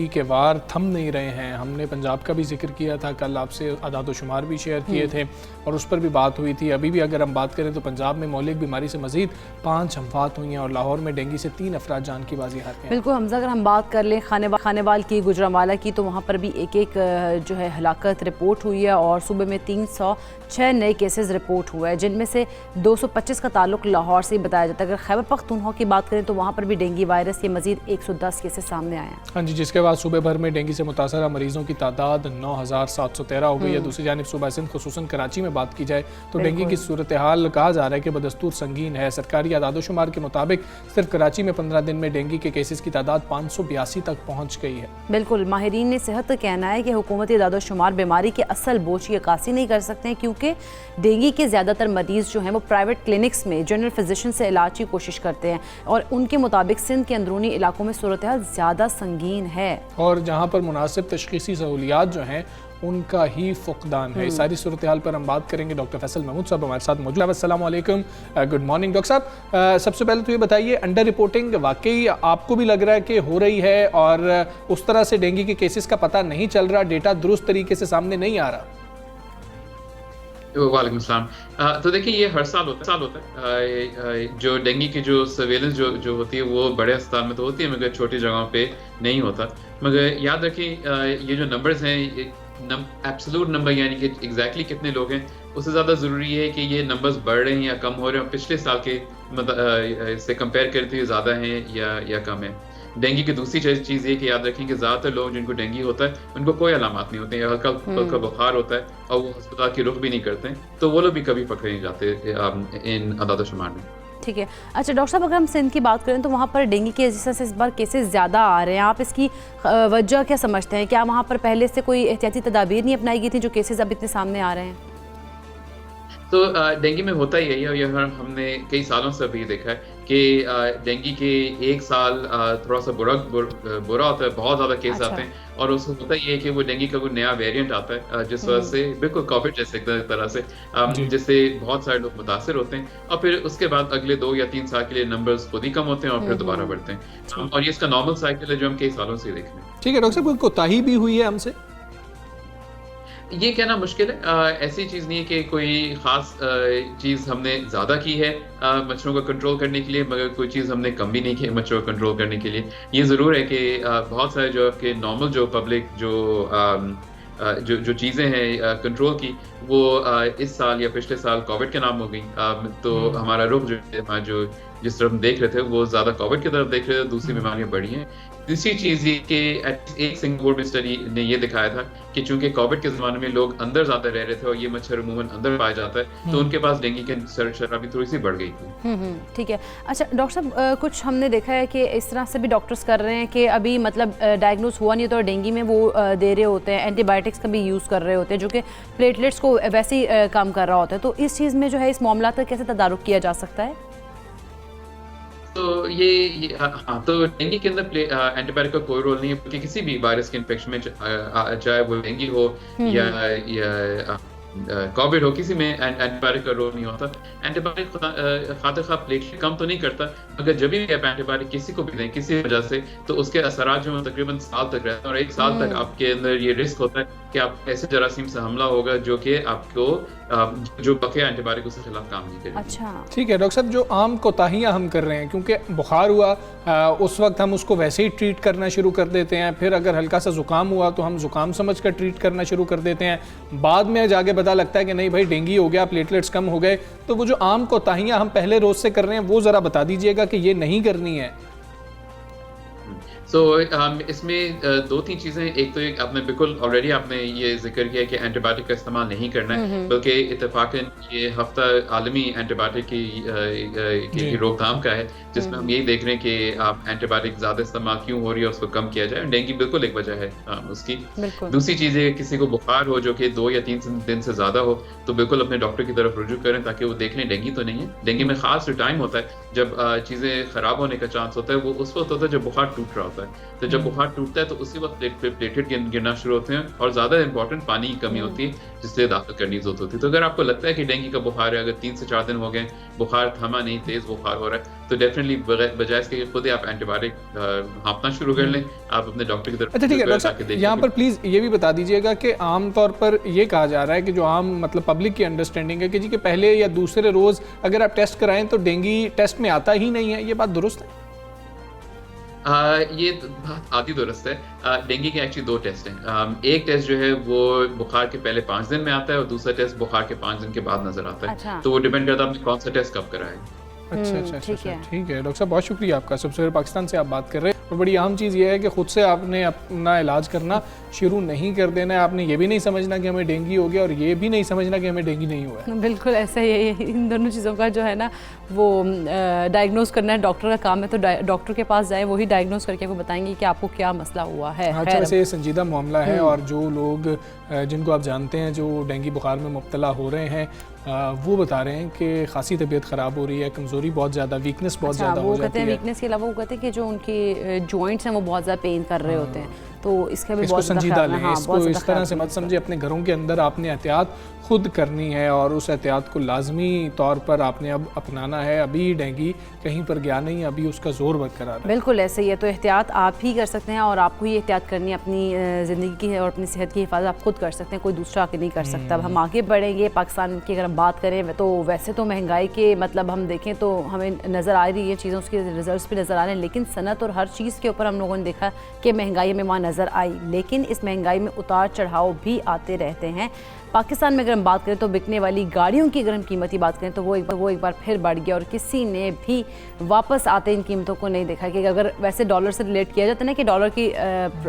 Dinghy के वार थम नहीं रहे हैं। हमने पंजाब का भी जिक्र किया था, कल आपसे आदाद शुमार भी शेयर किए थे और उस पर भी बात हुई थी। अभी भी अगर हम बात करें तो पंजाब में मौलिक बीमारी से मजीद 5 वफ़ात हुई हैं और लाहौर में डेंगी से 3 अफराद जान की बाजी हार गए। बिल्कुल हमजा, अगर हम बात कर लें खानेवाल की, गुजरांवाला की, तो वहाँ पर भी एक जो है हलाकत रिपोर्ट हुई है और सुबह में 306 नए केसेस रिपोर्ट हुए हैं, जिनमें से 225 का ताल्लुक लाहौर से ही बताया जाता है। अगर खैबर पख्तूनख्वा की बात करें तो वहाँ पर भी डेंगी वायरस के मजीद 110 केसेस सामने आए हैं। हाँ जी, जिसके बाद सूबे भर में डेंगी से मुतासरा मरीजों की तादाद 9713 हो गई है। दूसरी जानिब सूबा सिंध खुसूसन कराची में बात की जाए तो डेंगी की सूरत हाल कहा जा रहा है कि बदस्तूर संगीन है। सरकारी आदादोशुमार के मुताबिक सिर्फ कराची में 15 दिन में डेंगी के केसेस की तादाद 582 तक पहुँच गई है। बिल्कुल, माहिरीन ने सेहत का कहना है कि हुकूमती आदादोशुमार बीमारी के असल बोझ की अक्कासी नहीं कर सकते हैं, क्योंकि डेंगी के ज़्यादातर मरीज जो हैं वो प्राइवेट क्लिनिक्स में जनरल फिजिशियन से इलाज की कोशिश करते हैं और उनके मुताबिक सिंध के अंदरूनी इलाकों में सूरत हाल ज़्यादा संगीन है और जहाँ पर मुनासिब तशख़ीसी सहूलियात जो हैं उनका ही फुकदान है। इस सारी सूरत हाल पर हम बात करेंगे। डॉक्टर फैसल महमूद साहब हमारे साथ मौजूद हैं। अस्सलाम वालेकुम, गुड मॉर्निंग डॉक्टर साहब। सबसे पहले तो ये बताइए, अंडर रिपोर्टिंग वाकई आपको भी लग रहा है कि हो रही है और उस तरह से डेंगू के केसेस का पता नहीं चल रहा, डेटा दुरुस्त तरीके से सामने नहीं आ रहा? वालेकुम सलाम। तो देखिए, ये हर साल होता है। जो डेंगू की जो सर्वेलेंस जो होती है वो बड़े अस्पताल में तो होती है, मगर छोटी जगहों पे नहीं होता। मगर याद रखिए, ये जो नंबर्स हैं, एब्सोल्यूट नंबर यानी कि एग्जैक्टली कितने लोग हैं, उससे ज़्यादा ज़रूरी है कि ये नंबर्स बढ़ रहे हैं या कम हो रहे हैं, पिछले साल के से कंपेयर करते हुए ज़्यादा हैं या कम है। डेंगू की दूसरी चीज़ ये कि याद रखें कि ज़्यादातर लोग जिनको डेंगू होता है उनको कोई अलामत नहीं होते, हल्का बुखार होता है और वो अस्पताल की रुख भी नहीं करते हैं, तो वो लोग भी कभी पकड़े नहीं जाते इन आदाद-ओ-शुमार में। ठीक है। अच्छा डॉक्टर साहब, अगर हम सिंध की बात करें तो वहाँ पर डेंगू के जिस तरह से इस बार केसेस ज़्यादा आ रहे हैं, आप इसकी वजह क्या समझते हैं? क्या वहाँ पर पहले से कोई एहतियाती तदाबीर नहीं अपनाई गई थी जो केसेस अब इतने सामने आ रहे हैं? तो डेंगू में होता ही है, और यह हमने कई सालों से भी देखा है कि डेंगू के एक साल थोड़ा सा बुरा होता है, बहुत ज़्यादा केस आते हैं, और उसको होता ही है कि वो डेंगू का कोई नया वेरिएंट आता है जिस वजह से बिल्कुल कोविड जैसे एक तरह से जिससे बहुत सारे लोग मुतासिर होते हैं, और फिर उसके बाद अगले 2 या 3 साल के लिए नंबर्स खुद ही कम होते हैं और फिर दोबारा बढ़ते हैं, और ये इसका नॉर्मल साइकिल है जो हम कई सालों से देख रहे हैं। ठीक है डॉक्टर साहब, कोई कोताही भी हुई है हमसे? ये कहना मुश्किल है। ऐसी चीज़ नहीं है कि कोई ख़ास चीज़ हमने ज़्यादा की है मच्छरों को कंट्रोल करने के लिए, मगर कोई चीज़ हमने कम भी नहीं की मच्छरों को कंट्रोल करने के लिए। ये ज़रूर है कि बहुत सारे जो आपके नॉर्मल जो पब्लिक जो चीज़ें हैं कंट्रोल की, वो इस साल या पिछले साल कोविड के नाम हो गई। तो हमारा रुख जो जिस तरफ हम देख रहे थे वो ज़्यादा कोविड की तरफ देख रहे थे, दूसरी बीमारियाँ बढ़ी हैं। दूसरी चीज़ ये कि एक सिंगापुर में स्टडी ने ये दिखाया था कि चूंकि कोविड के ज़माने में लोग अंदर ज़्यादा रह रहे थे और ये मच्छर अमूमन अंदर पाया जाता है, तो उनके पास डेंगू की शरह भी थोड़ी सी बढ़ गई थी। ठीक है। अच्छा डॉक्टर साहब, कुछ हमने देखा है कि इस तरह से भी डॉक्टर्स कर रहे हैं कि अभी मतलब डायग्नोज हुआ नहीं तो डेंगू में वो दे रहे होते हैं, एंटीबायोटिक्स का भी यूज़ कर रहे होते हैं जो कि प्लेटलेट्स को वैसे ही काम कर रहा होता है। तो इस चीज़ में जो है इस मामला का कैसे तदारुक किया जा सकता है? तो हाँ, तो डेंगू के अंदर एंटीबायोटिक का कोई रोल नहीं है, क्योंकि किसी भी वायरस के इन्फेक्शन में चाहे वो डेंगू हो या कोविड हो, किसी में एंटीबायोटिक का रोल नहीं होता। एंटीबायोटिक खातिर खा प्लेटलेट कम तो नहीं करता, मगर जब भी आप एंटीबायोटिक किसी को भी दें किसी वजह से, तो उसके असरात जो तकरीबन साल तक रहते हैं, और 1 साल तक आपके अंदर ये रिस्क होता है कि आप ऐसे जरासीम से हमला होगा जो कि आपको जो बकिया एंटीबायोटिक उसके खिलाफ काम नहीं करेगी। अच्छा ठीक है डॉक्टर साहब, जो आम कोताहियाँ हम कर रहे हैं, क्योंकि बुखार हुआ उस वक्त हम उसको वैसे ही ट्रीट करना शुरू कर देते हैं, फिर अगर हल्का सा ज़ुकाम हुआ तो हम ज़ुकाम समझ कर ट्रीट करना शुरू कर देते हैं, बाद में जाके पता लगता है कि नहीं भाई डेंगू हो गया, प्लेटलेट्स कम हो गए। तो वो जो आम कोताहियाँ हम पहले रोज़ से कर रहे हैं वो ज़रा बता दीजिएगा कि ये नहीं करनी है। तो इसमें 2-3 चीज़ें, एक तो आपने बिल्कुल ऑलरेडी आपने ये जिक्र किया कि एंटीबायोटिक का इस्तेमाल नहीं करना है, बल्कि इत्तेफाकन ये हफ्ता आलमी एंटीबायोटिक की रोकथाम का है, जिसमें हम यही देख रहे हैं कि आप एंटीबायोटिक ज़्यादा इस्तेमाल क्यों हो रही है उसको कम किया जाए। डेंगू बिल्कुल एक वजह है उसकी। दूसरी चीज़ है, किसी को बुखार हो जो कि 2 या 3 दिन से ज़्यादा हो, तो बिल्कुल अपने डॉक्टर की तरफ रुजू करें ताकि वो देख लें डेंगू तो नहीं है। डेंगू में ख़ास टाइम होता है जब चीज़ें ख़राब होने का चांस होता है, वो उस वक्त होता है जब बुखार टूट रहा होता है। होता है। तो जब बुखार टूटता है तो उसी वक्त प्लेटलेट गिरना शुरू होते हैं और ज़्यादा इंपॉर्टेंट पानी की कमी होती है जिससे दाखिल करने की जरूरत होती है। तो अगर आपको लगता है कि डेंगू का बुखार है, अगर 3 से 4 दिन हो गए, बुखार थमा नहीं, तेज़ बुखार हो रहा है, तो डेफिनेटली बजाय इसके कि खुद ही आप एंटीबायोटिक हाँपना शुरू कर लें, आप अपने डॉक्टर की तरफ। अच्छा ठीक है डॉक्टर साहब, यहाँ पर प्लीज़ ये भी बता दीजिएगा कि आमतौर पर ये कहा जा रहा है कि जो आम मतलब पब्लिक की अंडरस्टैंडिंग है कि जी के पहले या दूसरे रोज़ अगर आप टेस्ट कराएं तो डेंगू टेस्ट में आता ही नहीं है, ये बात दुरुस्त है? ये बात आधी दुरुस्त है। डेंगू के एक्चुअली 2 टेस्ट हैं। एक टेस्ट जो है वो बुखार के पहले 5 दिन में आता है और दूसरा टेस्ट बुखार के 5 दिन के बाद नजर आता है। अच्छा। तो वो डिपेंड करता है आपने कौन सा टेस्ट कब कराया है। अच्छा, ठीक है डॉक्टर साहब, बहुत शुक्रिया आपका। सबसे पहले पाकिस्तान से आप बात कर रहे हैं और बड़ी अहम चीज़ ये है कि खुद से आपने अपना इलाज करना शुरू नहीं कर देना है। आपने ये भी नहीं समझना कि हमें डेंगू हो गया और ये भी नहीं समझना कि हमें डेंगू नहीं हुआ है। बिल्कुल ऐसा ही है, इन दोनों चीज़ों का जो है ना वो डायग्नोज करना है डॉक्टर का काम है। तो डॉक्टर के पास जाए, वही डायग्नोज करके वो बताएंगे कि आपको क्या मसला हुआ है। अच्छा, वैसे ये संजीदा मामला है और जो लोग जिनको आप जानते हैं जो डेंगू बुखार में मुब्तला हो रहे हैं वो बता रहे हैं कि खासी तबीयत ख़राब हो रही है, कमज़ोरी बहुत ज़्यादा, वीकनेस बहुत ज़्यादा हो जाती है। वीकनेस के अलावा वो कहते हैं कि जो उनके जॉइंट्स हैं वो बहुत ज़्यादा पेन कर रहे होते हैं, तो इसका भी बहुत संजीदा लें। इसको इस तरह से मत समझे। अपने घरों के अंदर आपने एहतियात खुद करनी है और उस एहतियात को लाजमी तौर पर आपने अब अपनाना है। अभी डेंगू कहीं पर गया नहीं, अभी उसका जोर बरकरार है। बिल्कुल ऐसे ही है, तो एहतियात आप ही कर सकते हैं और आपको ही एहतियात करनी है। अपनी ज़िंदगी की है और अपनी सेहत की हिफाजत आप खुद कर सकते हैं, कोई दूसरा आके नहीं कर सकता। अब हम आगे बढ़ेंगे। पाकिस्तान की अगर हम बात करें तो वैसे तो महंगाई के मतलब हम देखें तो हमें नज़र आ रही है, चीज़ों उसके रिजल्ट्स भी नज़र आ रहे हैं, लेकिन सनत और हर चीज़ के ऊपर हम लोगों ने देखा कि महंगाई हमें वहाँ नज़र आई, लेकिन इस महंगाई में उतार चढ़ाव भी आते रहते हैं। पाकिस्तान में अगर हम बात करें तो बिकने वाली गाड़ियों की अगर हम कीमत की बात करें तो वो एक बार फिर बढ़ गया और किसी ने भी वापस आते इन कीमतों को नहीं देखा। कि अगर वैसे डॉलर से रिलेट किया जाता है ना कि डॉलर की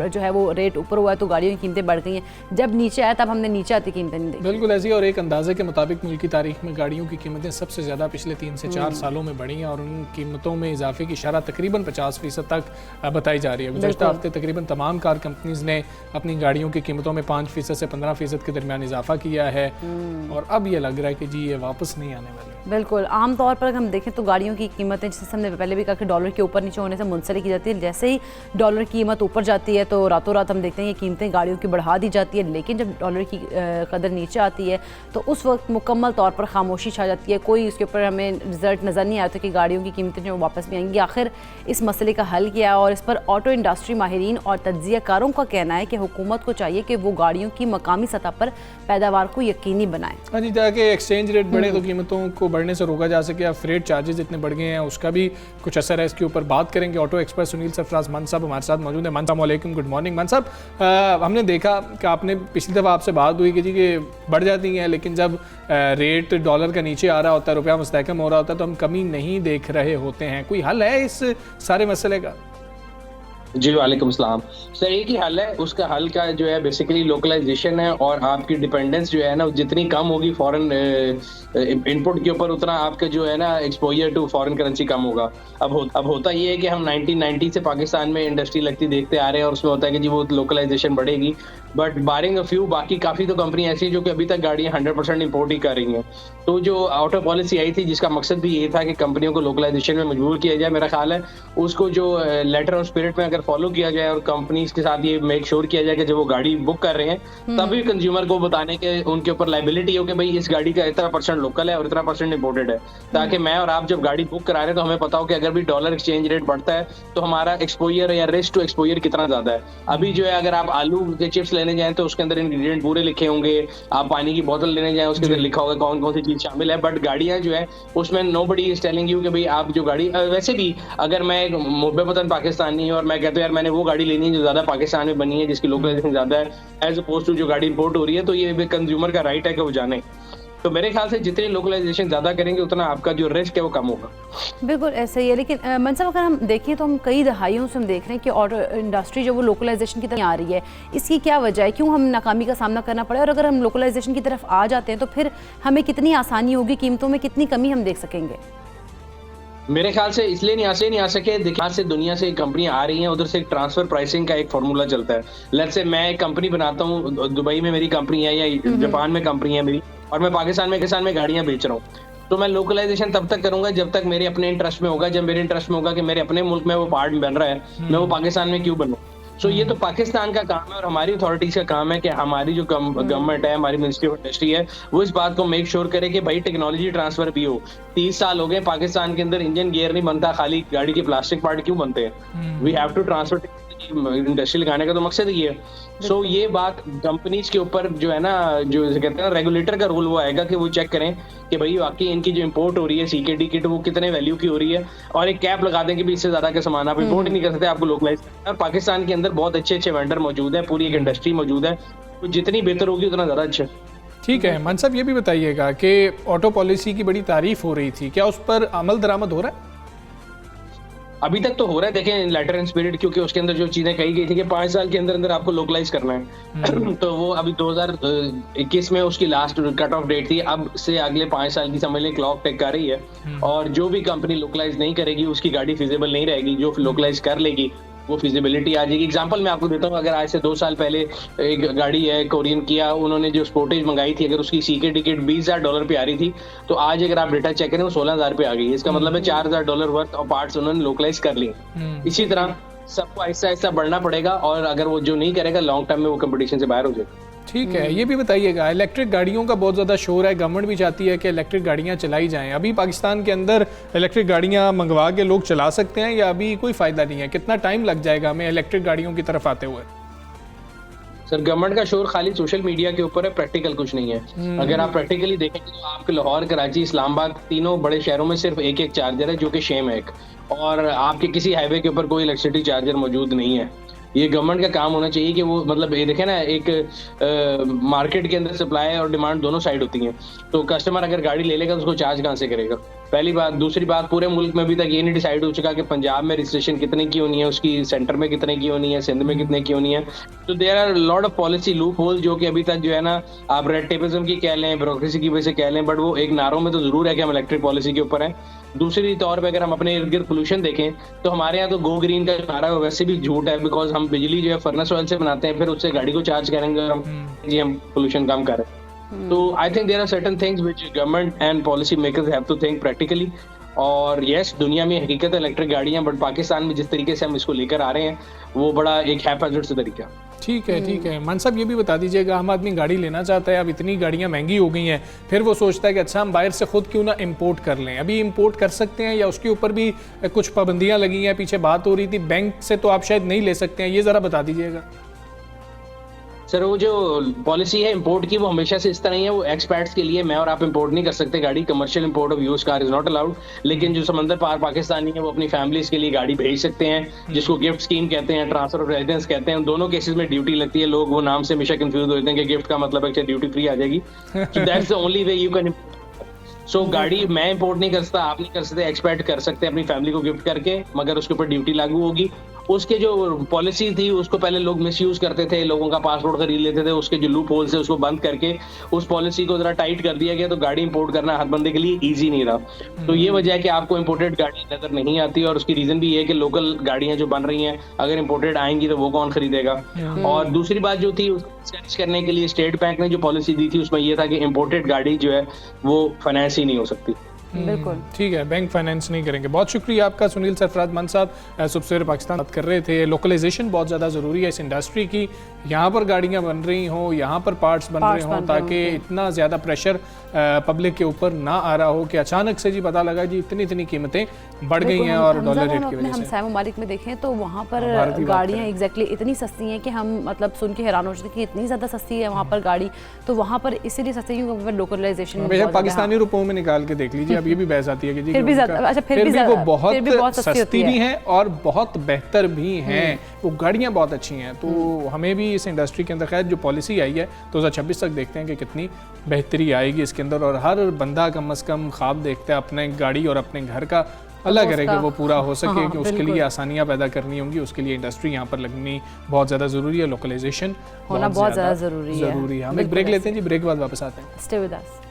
जो है वो रेट ऊपर हुआ है तो गाड़ियों की कीमतें बढ़ गई हैं, जब नीचे आया तब हमने नीचे आती कीमतें नहीं देखी। बिल्कुल ऐसी। और एक अंदाजे के मुताबिक मुल्क की तारीख में गाड़ियों की कीमतें सबसे ज़्यादा पिछले 3 से 4 सालों में बढ़ी हैं और उन कीमतों में इजाफे की शरह तकरीबन 50% तक बताई जा रही है। गुज़श्ता हफ्ते तकरीबन तमाम कार कंपनीज़ ने अपनी गाड़ियों की कीमतों में 5% से 15% के दरमियान इजाफा किया है और अब ये लग रहा है कि जी ये वापस नहीं आने वाली। बिल्कुल, आम तौर पर अगर हम देखें तो गाड़ियों की कीमतें, जैसे हमने पहले भी कहा कि डॉलर के ऊपर नीचे होने से मुंसलिक की जाती है। जैसे ही डॉलर की कीमत ऊपर जाती है तो रातों रात हम देखते हैं ये कीमतें गाड़ियों की बढ़ा दी जाती है, लेकिन जब डॉलर की कदर नीचे आती है तो उस वक्त मुकम्मल तौर पर खामोशी छा जाती है। कोई उसके ऊपर हमें रिजल्ट नज़र नहीं आता कि गाड़ियों की कीमतें जो वापस भी आएंगी। आखिर इस मसले का हल क्या है? और इस पर ऑटो इंडस्ट्री माहिरीन और तज्जियाकारों का कहना है कि हुकूमत को चाहिए कि वो गाड़ियों की मकामी सतह पर पैदावार को यकीनी बनाए। हाँ जी, ताकि एक्सचेंज रेट बढ़े तो कीमतों को बढ़ने से रोका जा सके। अब फ्रेट चार्जेस इतने बढ़ गए हैं, उसका भी कुछ असर है। इसके ऊपर बात करेंगे। ऑटो एक्सपर्ट सुनील सरफराज मान साहब हमारे साथ मौजूद है। मान साहब वालेकुम, गुड मॉर्निंग। मान साहब, हमने देखा कि आपने पिछली दफ़ा आपसे बात हुई कि जी कि बढ़ जाती हैं, लेकिन जब रेट डॉलर का नीचे आ रहा होता है, रुपया मुस्तहकम हो रहा होता है, तो हम कमी नहीं देख रहे होते हैं। कोई हल है इस सारे मसले का? जी वालेकुम सलाम सर, एक ही हल है। उसका हल का जो है बेसिकली लोकलाइजेशन है और आपकी डिपेंडेंस जो है ना जितनी कम होगी फॉरेन इनपुट के ऊपर, उतना आपका जो है ना एक्सपोजर टू फॉरेन करेंसी कम होगा। अब होता ये है कि हम 1990 से पाकिस्तान में इंडस्ट्री लगती देखते आ रहे हैं और उसमें होता है कि जी वो लोकलाइजेशन बढ़ेगी, बट बारिंग अ फ्यू बाकी काफ़ी तो कंपनी ऐसी है जो कि अभी तक गाड़ियाँ 100% इम्पोर्ट ही कर रही हैं। तो जो ऑटो पॉलिसी आई थी जिसका मकसद भी ये था कि कंपनियों को लोकलाइजेशन में मजबूर किया जाए, मेरा ख्याल है उसको जो लेटर ऑफ स्पिरिट में अगर फॉलो किया जाए और कंपनीज के साथ ये मेक श्योर किया जाए कि जब वो गाड़ी बुक कर रहे हैं तभी कंज्यूमर को बताने के उनके ऊपर लाइबिलिटी हो कि भाई इस गाड़ी का इतना % लोकल है और इतना % इम्पोर्टेड है, ताकि मैं और आप जब गाड़ी बुक करा रहे हैं तो हमें पता हो कि अगर भी डॉलर एक्सचेंज रेट बढ़ता है तो हमारा एक्सपोजर या रिस्क टू एक्सपोजर कितना ज्यादा है। अभी जो है अगर आप आलू के चिप्स लेने जाएं तो उसके अंदर इंग्रेडिएंट पूरे लिखे होंगे, आप पानी की बोतल लेने जाएं उसके अंदर लिखा होगा कौन कौन सी चीज शामिल है, बट गाड़ियां जो है उसमें नोबडी इज टेलिंग यू कि भाई आप जो गाड़ी, वैसे भी अगर मैं एक मुब्बे वतन पाकिस्तानी और मैं कहता हूं यार मैंने वो गाड़ी लेनी है जो ज्यादा पाकिस्तान में बनी है जिसकी लोकलाइजेशन ज्यादा है एज अपोज टू जो गाड़ी इंपोर्ट हो रही है, तो ये कंज्यूमर का राइट है कि वो जाने। तो मेरे ख्याल से जितनी लोकलाइजेशन ज्यादा करेंगे उतना आपका जो रिस्क है वो कम होगा। बिल्कुल ऐसा ही है, लेकिन मनसब अगर हम देखें तो हम कई दहाइयों से हम देख रहे हैं कि ऑटो इंडस्ट्री जो वो लोकलाइजेशन की तरफ आ रही है, इसकी क्या वजह है? क्यों हम नाकामी का सामना करना पड़े? और अगर हम लोकलाइजेशन की तरफ आ जाते हैं तो फिर हमें कितनी आसानी होगी, कीमतों में कितनी कमी हम देख सकेंगे? मेरे ख्याल से इसलिए नहीं आ सके, यहाँ से दुनिया से कंपनियां आ रही हैं, उधर से एक ट्रांसफर प्राइसिंग का एक फॉर्मूला चलता है। लेट्स से मैं एक कंपनी बनाता हूँ, दुबई में मेरी कंपनी है या जापान में कंपनी है मेरी, और मैं पाकिस्तान में गाड़ियां बेच रहा हूँ। तो मैं लोकलाइजेशन तब तक करूंगा जब तक मेरे अपने इंटरेस्ट में होगा। जब मेरे इंटरेस्ट में होगा कि मेरे अपने मुल्क में वो पार्ट बन रहा है, मैं वो पाकिस्तान में क्यों बनूं। सो ये तो पाकिस्तान का काम है और हमारी अथॉरिटीज का काम है कि हमारी जो गवर्नमेंट है, हमारी मिनिस्ट्री ऑफ इंडस्ट्री है, वो इस बात को मेक श्योर करे कि भाई टेक्नोलॉजी ट्रांसफर भी हो। 30 साल हो गए पाकिस्तान के अंदर इंजन गियर नहीं बनता, खाली गाड़ी के प्लास्टिक पार्ट क्यों बनते हैं। We have to transfer industry लगाने का तो मकसद ही है। सो ये बात कंपनीज के ऊपर जो है ना, जो कहते हैं रेगुलेटर का रूल वो आएगा कि वो चेक करें कि भाई वाकई इनकी जो इंपोर्ट हो रही है सीकेडी किट वो कितने वैल्यू की हो रही है, और एक कैप लगा दें कि भी इससे ज्यादा का सामान आप इंपोर्ट नहीं कर सकते, आपको लोकलाइज करना है। और पाकिस्तान के अंदर बहुत अच्छे अच्छे वेंडर मौजूद है, पूरी एक इंडस्ट्री मौजूद है, तो जितनी बेहतर होगी उतना ज्यादा अच्छा। ठीक है मान साहब, ये भी बताइएगा कि ऑटो पॉलिसी की बड़ी तारीफ हो रही थी, क्या उस पर अमल दरामद हो रहा है? अभी तक तो हो रहा है, देखें लेटर एंड स्पिरिट, क्योंकि उसके अंदर जो चीजें कही गई थी कि 5 साल के अंदर अंदर आपको लोकलाइज करना है तो वो अभी 2021 में उसकी लास्ट कट ऑफ डेट थी। अब से अगले 5 साल की समझ लें क्लॉक टिक कर रही है, और जो भी कंपनी लोकलाइज नहीं करेगी उसकी गाड़ी फिजिबल नहीं रहेगी, जो लोकलाइज कर लेगी वो फिजिबिलिटी आ जाएगी। एग्जांपल मैं आपको देता हूँ, अगर आज से 2 साल पहले एक गाड़ी है कोरियन किया, उन्होंने जो स्पोर्टेज मंगाई थी, अगर उसकी सीके टिकट $20,000 पे आ रही थी, तो आज अगर आप डेटा चेक करें वो $16,000 पे आ गई है। इसका मतलब है $4,000 वर्थ ऑफ पार्ट्स उन्होंने लोकलाइज कर ली। इसी तरह सबको आहिस्ता आहिस्ता बढ़ना पड़ेगा, और अगर वो जो नहीं करेगा लॉन्ग टर्म में वो कंपटीशन से बाहर हो जाएगा। ठीक है, ये भी बताइएगा, इलेक्ट्रिक गाड़ियों का बहुत ज़्यादा शोर है, गवर्नमेंट भी चाहती है कि इलेक्ट्रिक गाड़ियाँ चलाई जाएं। अभी पाकिस्तान के अंदर इलेक्ट्रिक गाड़ियाँ मंगवा के लोग चला सकते हैं या अभी कोई फ़ायदा नहीं है? कितना टाइम लग जाएगा हमें इलेक्ट्रिक गाड़ियों की तरफ आते हुए? सर गवर्नमेंट का शोर खाली सोशल मीडिया के ऊपर है, प्रैक्टिकल कुछ नहीं है। अगर आप प्रैक्टिकली देखेंगे तो आपके लाहौर, कराची, इस्लामाबाद तीनों बड़े शहरों में सिर्फ एक एक चार्जर है, जो कि शेम है एक, और आपके किसी हाईवे के ऊपर कोई इलेक्ट्रिसिटी चार्जर मौजूद नहीं है। ये गवर्नमेंट का काम होना चाहिए कि वो मतलब ये देखे ना, एक मार्केट के अंदर सप्लाई और डिमांड दोनों साइड होती हैं, तो कस्टमर अगर गाड़ी ले लेगा तो उसको चार्ज कहाँ से करेगा, पहली बात। दूसरी बात, पूरे मुल्क में अभी तक ये नहीं डिसाइड हो चुका कि पंजाब में रजिस्ट्रेशन कितने की होनी है, उसकी सेंटर में कितने की होनी है, सिंध में कितने की होनी है। तो there are lot of policy loophole, जो कि अभी तक जो है ना, आप रेड टेपिज्म की कह लें, ब्यूरोक्रेसी की वजह से कह लें, बट वो एक नारों में तो जरूर है कि हम इलेक्ट्रिक पॉलिसी के ऊपर है। दूसरी तौर पे अगर हम अपने इर्द गिर्द पोल्यूशन देखें तो हमारे यहाँ तो गो ग्रीन का नारा है वैसे भी झूठ है, बिकॉज हम बिजली जो है फर्नेस ऑयल से बनाते हैं, फिर उससे गाड़ी को चार्ज करेंगे और हम पोल्यूशन कम कर रहे हैं। तो I think there are certain things which government and policy makers have to think practically. और यस, दुनिया में हकीकत है इलेक्ट्रिक गाड़ियां, बट पाकिस्तान में जिस तरीके से हम इसको लेकर आ रहे हैं वो बड़ा एक हैपहैज़र्ड से तरीका। ठीक है, ठीक है। मान साहब ये भी बता दीजिएगा, हम आदमी गाड़ी लेना चाहता है, अब इतनी गाड़ियां महंगी हो गई हैं, फिर वो सोचता है कि अच्छा हम बाहर से खुद क्यों ना इंपोर्ट कर लें। अभी इंपोर्ट कर सकते हैं या उसके ऊपर भी कुछ पाबंदियां लगी हैं? पीछे बात हो रही थी बैंक से, तो आप शायद नहीं ले सकते हैं, ये ज़रा बता दीजिएगा। सर वो जो पॉलिसी है इंपोर्ट की, वो हमेशा से इस तरह ही है, वो एक्सपर्ट्स के लिए। मैं और आप इंपोर्ट नहीं कर सकते गाड़ी, commercial import of use car is not allowed. लेकिन जो समंदर पार पाकिस्तानी है वो अपनी फैमिलीज के लिए गाड़ी भेज सकते हैं, जिसको गिफ्ट स्कीम कहते हैं, ट्रांसफर ऑफ रेजिडेंस कहते हैं। दोनों केसेस में ड्यूटी लगती है, लोग वो नाम से हमेशा कंफ्यूज होते हैं कि गिफ्ट का मतलब है कि ड्यूटी फ्री आ जाएगी। So that's the only way you can. So गाड़ी मैं इंपोर्ट नहीं कर सकता, आप नहीं कर सकते, एक्सपर्ट कर सकते हैं अपनी फैमिली को गिफ्ट करके, मगर उसके ऊपर ड्यूटी लागू होगी। उसके जो पॉलिसी थी उसको पहले लोग मिसयूज करते थे, लोगों का पासपोर्ट खरीद लेते थे, उसके जो लूप होल्स है उसको बंद करके उस पॉलिसी को जरा टाइट कर दिया गया, तो गाड़ी इंपोर्ट करना हर बंदे के लिए इजी नहीं रहा। तो ये वजह है कि आपको इंपोर्टेड गाड़ी नजर नहीं आती, और उसकी रीजन भी ये है कि लोकल गाड़ियां जो बन रही हैं अगर इंपोर्टेड आएंगी तो वो कौन खरीदेगा। और दूसरी बात जो थी उसको करने के लिए स्टेट बैंक ने जो पॉलिसी दी थी उसमें यह था कि इंपोर्टेड गाड़ी जो है वो फाइनेंस ही नहीं हो सकती। बिल्कुल ठीक है, बैंक फाइनेंस नहीं करेंगे। बहुत शुक्रिया आपका सुनील सरफराज मान साहब, सुबह सवेरे पाकिस्तान बात कर रहे थे। लोकलाइजेशन बहुत ज़्यादा ज़रूरी है इस इंडस्ट्री की, यहाँ पर गाड़ियाँ बन रही हों, यहाँ पर पार्ट्स बन रहे हों, ताकि इतना ज़्यादा प्रेशर पब्लिक के ऊपर ना आ रहा हो कि अचानक से जी पता लगा जी इतनी कीमतें बढ़ गई हैं और डॉलर रेट की वजह से। हम सैम ममालिक में देखें तो वहाँ पर गाड़ियाँ एग्जैक्टली इतनी सस्ती हैं कि हम मतलब सुन के हैरान हो जाते हैं कि इतनी ज़्यादा सस्ती है वहाँ पर गाड़ी, तो वहाँ पर इसीलिए सस्ती है क्योंकि लोकलाइजेशन पाकिस्तानी रुपयों में निकाल के देख लीजिए। अब ये भी बहस आती है कि फिर भी वो बहुत सस्ती भी हैं और बहुत बेहतर भी हैं, वो गाड़ियाँ बहुत अच्छी हैं। तो हमें भी इस इंडस्ट्री के अंदर खैर जो पॉलिसी आई है 2026 तक देखते हैं कि कितनी बेहतरी आएगी इसके अंदर, और हर बंदा कम से कम ख्वाब देखता है अपने गाड़ी और अपने घर का, अल्लाह करे कि वो पूरा हो सके। कि उसके लिए आसानियाँ पैदा करनी होंगी, उसके लिए इंडस्ट्री यहाँ पर लगनी बहुत ज़्यादा ज़रूरी है, लोकलाइजेशन होना बहुत ज़्यादा ज़रूरी है। हम एक ब्रेक लेते हैं जी, ब्रेक के बाद वापस आते हैं। Stay with us.